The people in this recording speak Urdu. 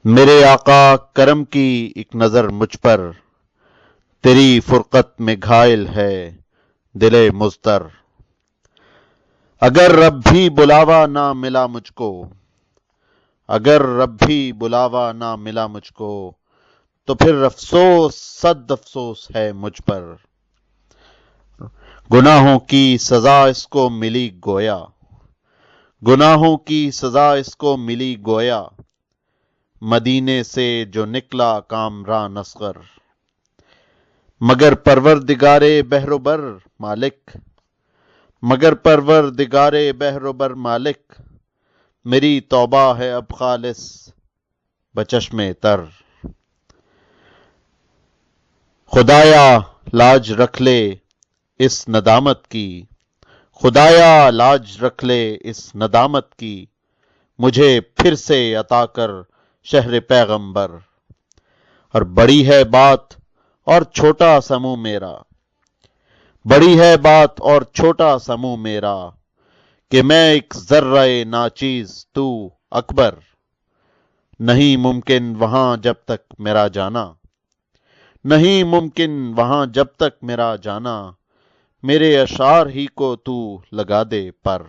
میرے آقا کرم کی ایک نظر مجھ پر، تیری فرقت میں گھائل ہے دل مضطر۔ اگر رب بھی بلاوا نہ ملا مجھ کو، اگر رب بھی بلاوا نہ ملا مجھ کو، تو پھر افسوس صد افسوس ہے مجھ پر۔ گناہوں کی سزا اس کو ملی گویا، گناہوں کی سزا اس کو ملی گویا، مدینے سے جو نکلا کامران اصغر۔ مگر پروردگار بحر و بر مالک، مگر پروردگار بحر و بر مالک، میری توبہ ہے اب خالص بچشم تر۔ خدایا لاج رکھ لے اس ندامت کی، خدایا لاج رکھ لے اس ندامت کی، مجھے پھر سے عطا کر شہر پیغمبر۔ اور بڑی ہے بات اور چھوٹا سا منہ میرا، بڑی ہے بات اور چھوٹا سا منہ میرا، کہ میں ایک ذرہ ناچیز تو اکبر۔ نہیں ممکن وہاں جب تک میرا جانا، نہیں ممکن وہاں جب تک میرا جانا، میرے اشعار ہی کو تو لگا دے پر۔